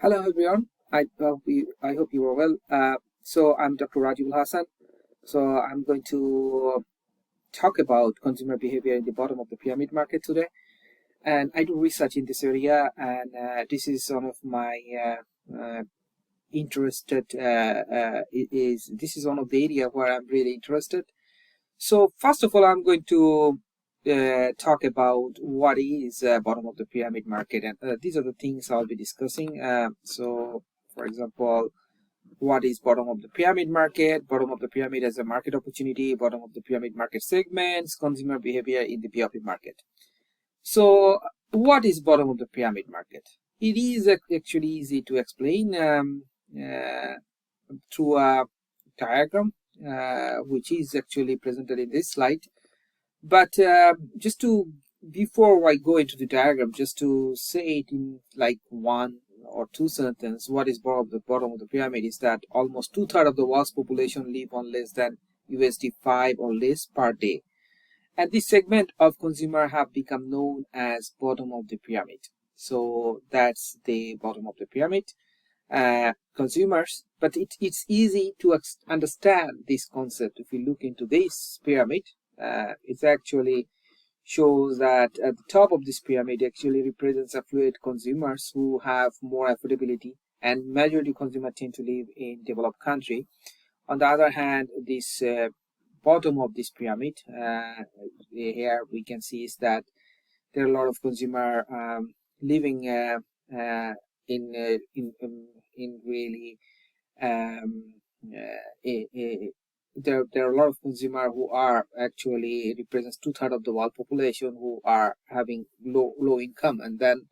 Hello everyone. I hope you are well. So I'm Dr. Rajul Hassan. So I'm going to talk about consumer behavior in the bottom of the pyramid market today. And I do research in this area, and this is one of my interested. This is one of the area where I'm really interested. So first of all, I'm going to talk about what is bottom of the pyramid market, and these are the things I'll be discussing. So, for example, what is bottom of the pyramid market? Bottom of the pyramid as a market opportunity. Bottom of the pyramid market segments. Consumer behavior in the BOP market. So, what is bottom of the pyramid market? It is actually easy to explain through a diagram, which is actually presented in this slide. But before I go into the diagram, just to say it in like one or two sentences, what is the bottom of the pyramid is that almost 2/3 of the world's population live on less than USD 5 or less per day. And this segment of consumer have become known as bottom of the pyramid. So that's the bottom of the pyramid. Consumers, but it's easy to understand this concept if you look into this pyramid. It actually shows that at the top of this pyramid actually represents affluent consumers who have more affordability, and majority consumers tend to live in developed country. On the other hand, this bottom of this pyramid, here we can see is that there are a lot of consumer living in really there are a lot of consumers who are actually represents 2/3 of the world population who are having low income, and then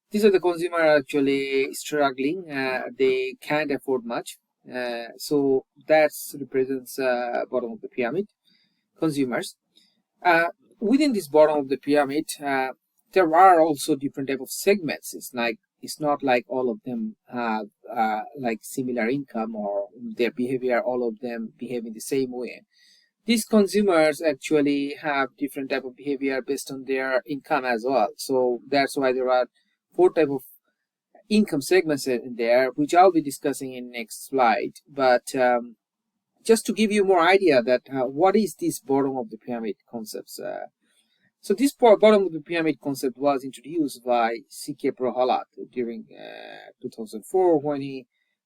these are the consumer actually struggling. They can't afford much, so that represents bottom of the pyramid consumers. Within this bottom of the pyramid, there are also different type of segments. It's not like all of them have like similar income or their behavior, all of them behave in the same way. These consumers actually have different type of behavior based on their income as well. So that's why there are 4 type of income segments in there, which I'll be discussing in next slide. But just to give you more idea that what is this bottom of the pyramid concepts. So this bottom of the pyramid concept was introduced by C.K. Prohalat during 2004 when he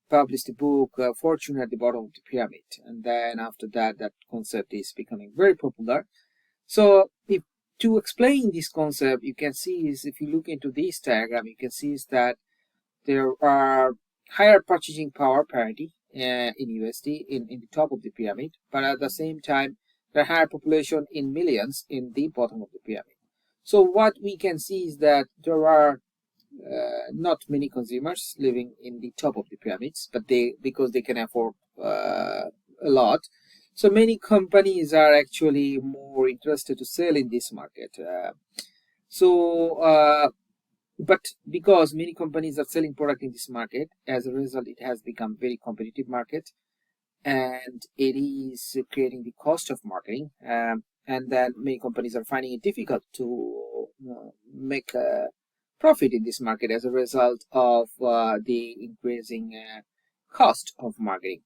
published the book Fortune at the Bottom of the Pyramid. And then after that, that concept is becoming very popular. So to explain this concept, you can see is if you look into this diagram, you can see is that there are higher purchasing power parity in USD in the top of the pyramid, but at the same time, there are higher population in millions in the bottom of the pyramid. So what we can see is that there are not many consumers living in the top of the pyramids, but because they can afford a lot. So many companies are actually more interested to sell in this market. But because many companies are selling product in this market, as a result, it has become very competitive market, and it is creating the cost of marketing, and then many companies are finding it difficult to make a profit in this market as a result of the increasing cost of marketing.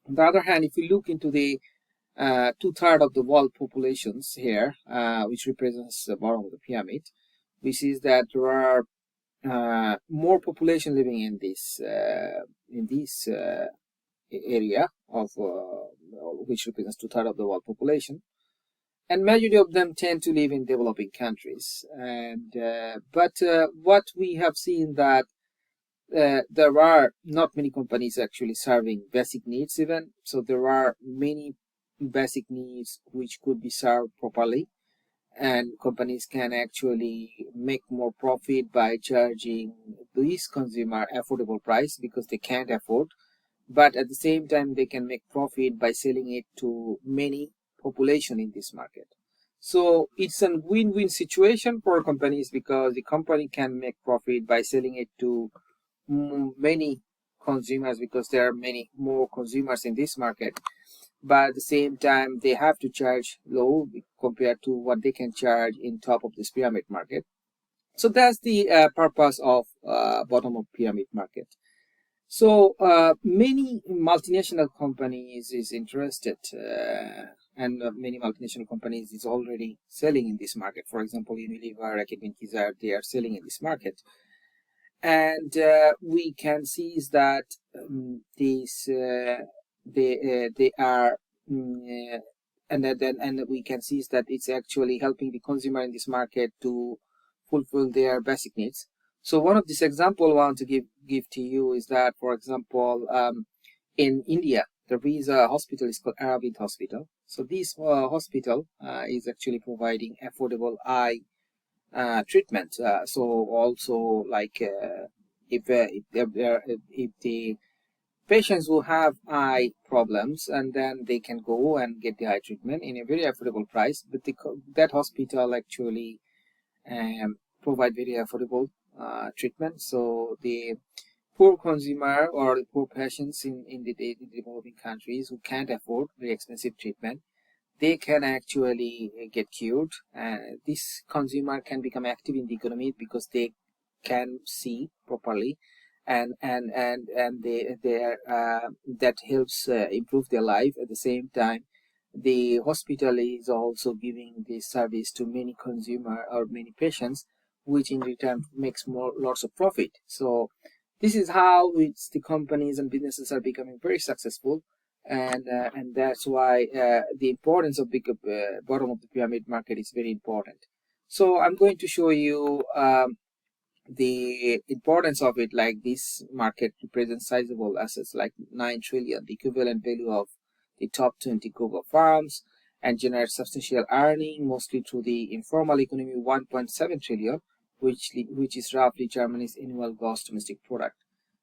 On the other hand, if you look into the 2/3 of the world populations here, which represents the bottom of the pyramid, we see that there are more population living in this area of which represents 2/3 of the world population, and majority of them tend to live in developing countries. And but what we have seen that there are not many companies actually serving basic needs even. So there are many basic needs which could be served properly, and companies can actually make more profit by charging these consumer affordable price because they can't afford, but at the same time they can make profit by selling it to many population in this market. So it's a win-win situation for companies because the company can make profit by selling it to many consumers because there are many more consumers in this market, but at the same time they have to charge low compared to what they can charge in top of this pyramid market. So that's the purpose of bottom of pyramid market. So many multinational companies is interested, and many multinational companies is already selling in this market. For example, Unilever, Reckitt Benckiser, they are selling in this market, and we can see is that these they are and we can see is that it's actually helping the consumer in this market to fulfill their basic needs. So one of this example I want to give to you is that, for example, in India there is a hospital, is called Aravind Hospital. So this hospital is actually providing affordable eye treatment. So also like if the patients who have eye problems, and then they can go and get the eye treatment in a very affordable price. But that hospital actually provide very affordable treatment. So the poor consumer or the poor patients in the developing countries who can't afford very expensive treatment, they can actually get cured. This consumer can become active in the economy because they can see properly, and that helps improve their life. At the same time, the hospital is also giving this service to many consumer or many patients, which in return makes more lots of profit. So this is how the companies and businesses are becoming very successful, and that's why the importance of bottom of the pyramid market is very important. So I'm going to show you the importance of it. Like, this market represents sizable assets like 9 trillion, the equivalent value of the top 20 cocoa farms, and generates substantial earning mostly through the informal economy, 1.7 trillion, which is roughly Germany's annual gross domestic product.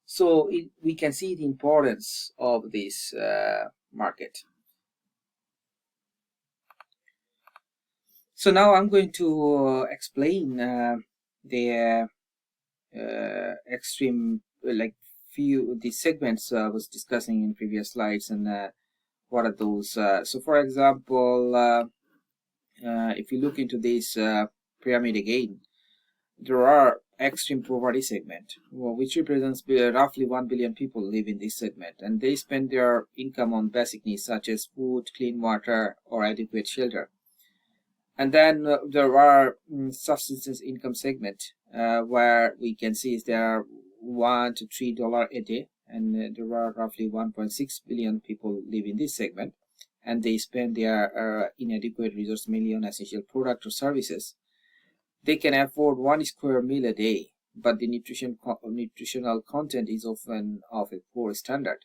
So we can see the importance of this market. So now I'm going to explain the extreme, like the segments I was discussing in previous slides, and what are those. So for example, if you look into this pyramid again, there are extreme poverty segment, which represents roughly 1 billion people live in this segment, and they spend their income on basic needs such as food, clean water, or adequate shelter. And then there are subsistence income segment, where we can see is there are $1 to $3 a day, and there are roughly 1.6 billion people live in this segment, and they spend their inadequate resource mainly on essential product or services. They can afford 1 square meal a day, but the nutritional content is often of a poor standard.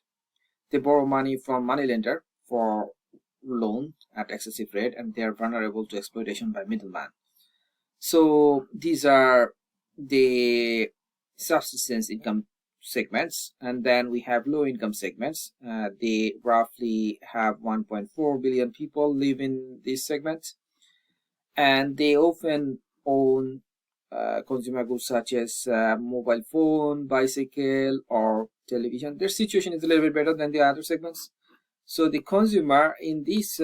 They borrow money from moneylender for loan at excessive rate, and they are vulnerable to exploitation by middlemen. So these are the subsistence income segments, and then we have low income segments. They roughly have 1.4 billion people live in these segments, and they often own consumer goods such as mobile phone, bicycle, or television. Their situation is a little bit better than the other segments. So the consumer in these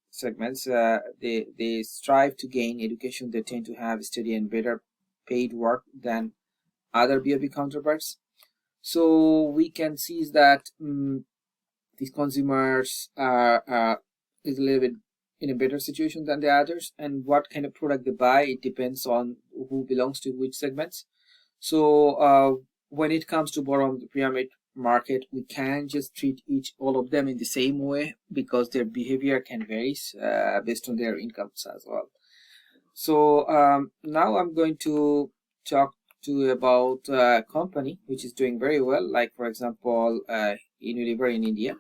segments, they strive to gain education. They tend to have steady and better paid work than other BOP counterparts. So we can see that these consumers are is a little bit in a better situation than the others, and what kind of product they buy, it depends on who belongs to which segments. So when it comes to bottom of the pyramid market, we can't just treat all of them in the same way, because their behavior can vary based on their incomes as well. So now I'm going to talk to you about a company which is doing very well, like for example Unilever in India.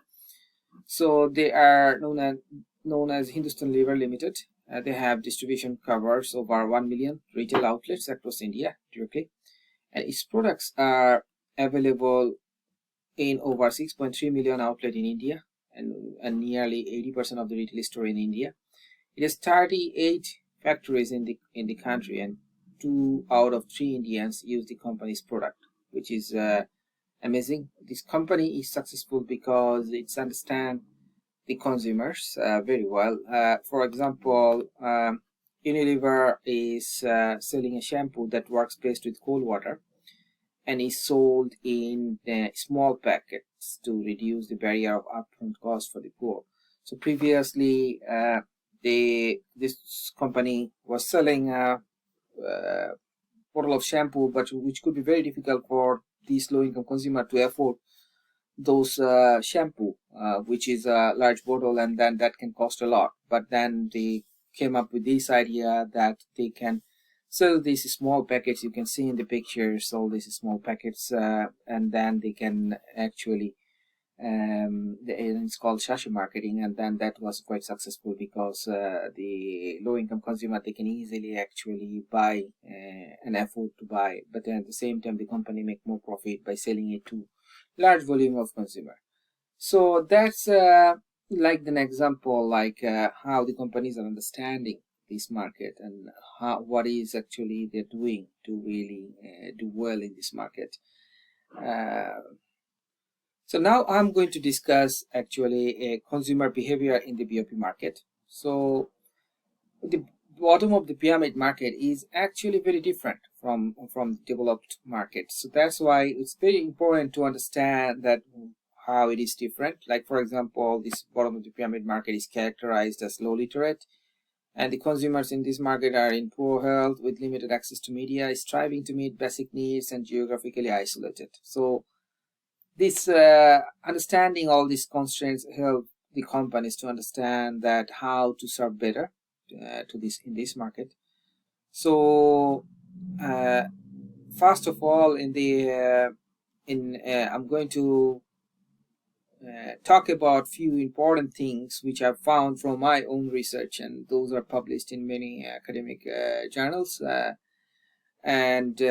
So they are known as Hindustan Lever Limited. They have distribution covers over 1 million retail outlets across India directly, and its products are available in over 6.3 million outlets in India, and nearly 80% of the retail store in India. It has 38 factories in the country, and 2 out of 3 Indians use the company's product, which is amazing. This company is successful because it understands the consumers very well. For example, Unilever is selling a shampoo that works best with cold water and is sold in small packets to reduce the barrier of upfront cost for the poor. So previously, this company was selling a bottle of shampoo, but which could be very difficult for these low-income consumer to afford those shampoo, which is a large bottle, and then that can cost a lot. But then they came up with this idea that they can sell these small packets. You can see in the pictures all these small packets, and then they can actually it's called sachet marketing, and then that was quite successful because the low income consumer, they can easily actually buy and afford to buy, but then at the same time the company make more profit by selling it to large volume of consumer. So that's like an example, like how the companies are understanding this market and what is actually they're doing to really do well in this market. So now I'm going to discuss actually a consumer behavior in the BOP market. So the bottom of the pyramid market is actually very different from developed markets. So that's why it's very important to understand that how it is different. Like for example, this bottom of the pyramid market is characterized as low literate, and the consumers in this market are in poor health with limited access to media, striving to meet basic needs, and geographically isolated. So this understanding all these constraints help the companies to understand that how to serve better to this in this market. So first of all, I'm going to talk about few important things which I've found from my own research, and those are published in many academic journals, and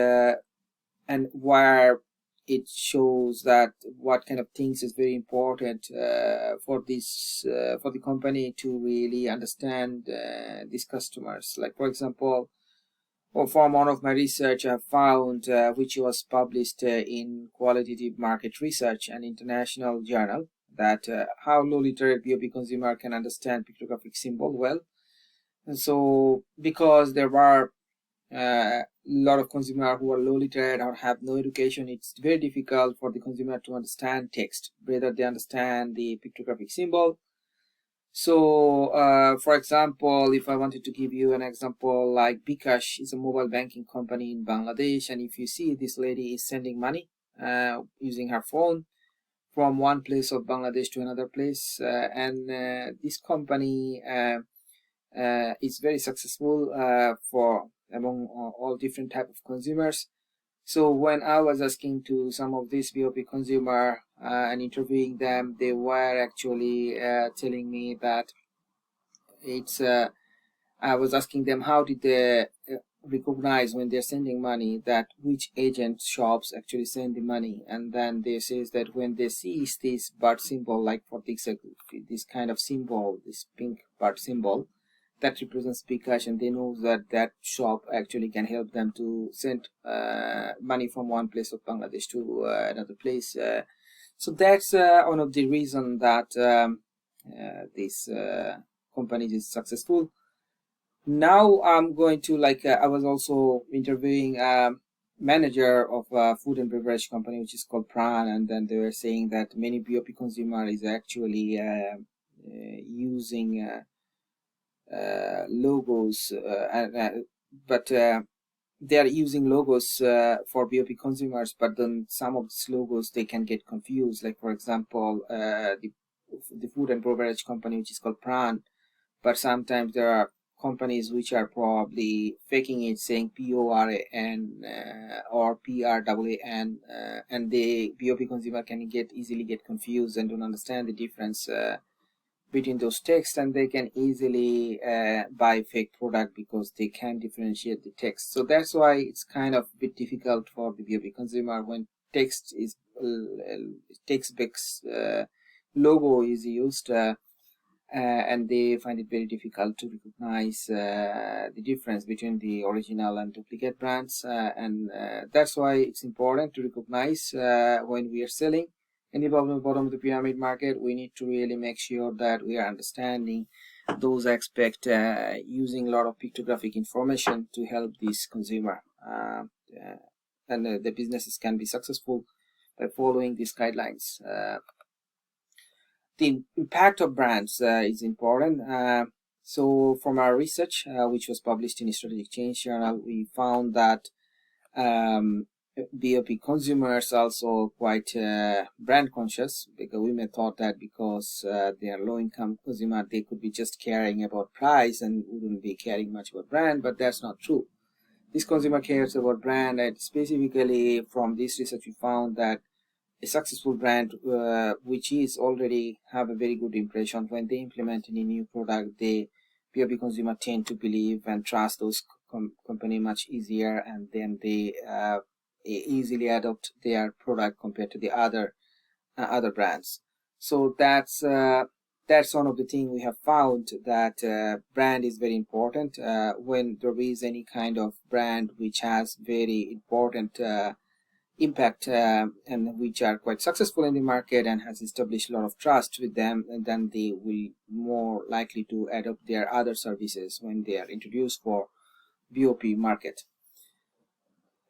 where it shows that what kind of things is very important for the company to really understand these customers. Like for example, from one of my research I found, which was published in Qualitative Market Research, an international journal, that how low literate BOP consumer can understand pictographic symbol well. And so because there were a lot of consumer who are low literate or have no education, it's very difficult for the consumer to understand text, whether they understand the pictographic symbol. So for example, if I wanted to give you an example, like bKash is a mobile banking company in Bangladesh, and if you see this lady is sending money using her phone from one place of Bangladesh to another place, and this company is very successful for among all different type of consumers. So when I was asking to some of these BOP consumer and interviewing them, they were actually telling me that it's I was asking them how did they recognize when they're sending money that which agent shops actually send the money, and then they says that when they see this bird symbol, like for this kind of symbol, this pink bird symbol that represents bKash, and they know that that shop actually can help them to send money from one place of Bangladesh to another place. So that's one of the reason that this company is successful. Now I'm going to I was also interviewing manager of a food and beverage company which is called Pran, and then they were saying that many BOP consumer is actually using logos, but they are using logos for BOP consumers, but then some of these logos they can get confused. Like for example, the food and beverage company which is called Pran, but sometimes there are companies which are probably faking it, saying PORAN or PRAAN, and the BOP consumer can easily get confused and don't understand the difference between those texts, and they can easily buy fake product because they can't differentiate the text. So that's why it's kind of a bit difficult for the BOP consumer when text is text-based logo is used, and they find it very difficult to recognize the difference between the original and duplicate brands, and that's why it's important to recognize when we are selling in the bottom of the pyramid market. We need to really make sure that we are understanding those aspects using a lot of pictographic information to help this consumer, and the businesses can be successful by following these guidelines. The impact of brands is important. So from our research, which was published in Strategic Change Journal, we found that BOP consumers also quite brand conscious, because women thought that because they are low income consumer, they could be just caring about price and wouldn't be caring much about brand, but that's not true. This consumer cares about brand, and specifically from this research we found that a successful brand which is already have a very good impression, when they implement any new product, the BOP consumer tend to believe and trust those company much easier, and then they easily adopt their product compared to the other brands. So that's one of the things we have found, that brand is very important. When there is any kind of brand which has very important impact and which are quite successful in the market and has established a lot of trust with them, and then they will more likely to adopt their other services when they are introduced for BOP market.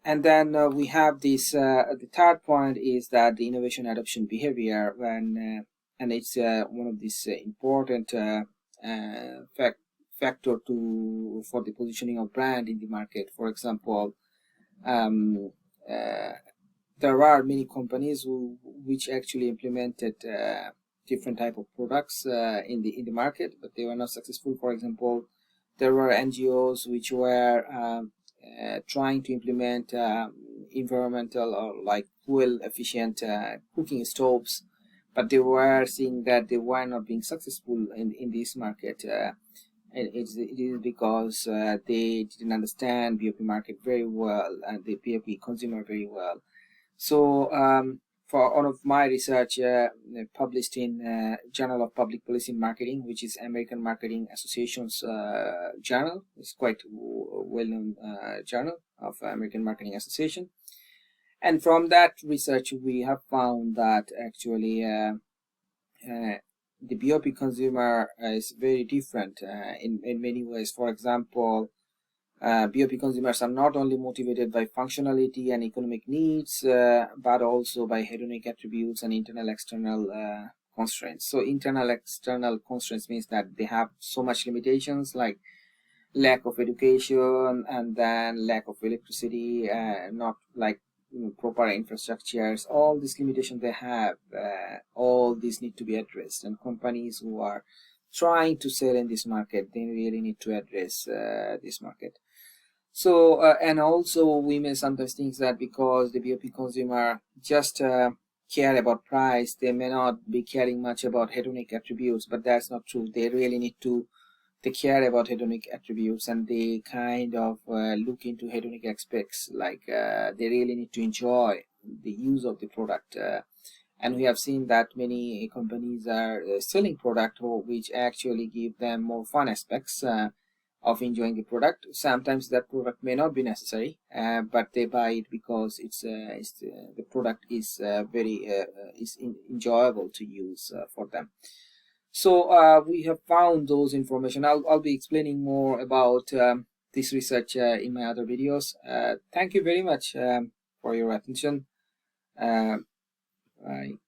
And then we have this the third point is that the innovation adoption behavior, when and it's one of these important factor for the positioning of brand in the market. For example, there are many companies which actually implemented different type of products in the market, but they were not successful. For example, there were NGOs which were trying to implement environmental or like fuel efficient cooking stoves, but they were seeing that they were not being successful in this market. And it is because they didn't understand BOP market very well and the BOP consumer very well. So for one of my research published in Journal of Public Policy and Marketing, which is American Marketing Association's journal, it's quite well-known journal of American Marketing Association. And from that research, we have found that actually the BOP consumer is very different in many ways. For example, BOP consumers are not only motivated by functionality and economic needs, but also by hedonic attributes and internal-external constraints. So internal-external constraints means that they have so much limitations, like lack of education and then lack of electricity, not like proper infrastructures. All these limitations they have, all these need to be addressed, and companies who are trying to sell in this market, they really need to address this market. So and also we may sometimes think that because the BOP consumer just care about price, they may not be caring much about hedonic attributes, but that's not true. They really need to care about hedonic attributes, and they kind of look into hedonic aspects, like they really need to enjoy the use of the product. And we have seen that many companies are selling product which actually give them more fun aspects of enjoying the product. Sometimes that product may not be necessary, but they buy it because the product is very enjoyable to use for them. So we have found those information. I'll be explaining more about this research in my other videos. Thank you very much for your attention. Bye.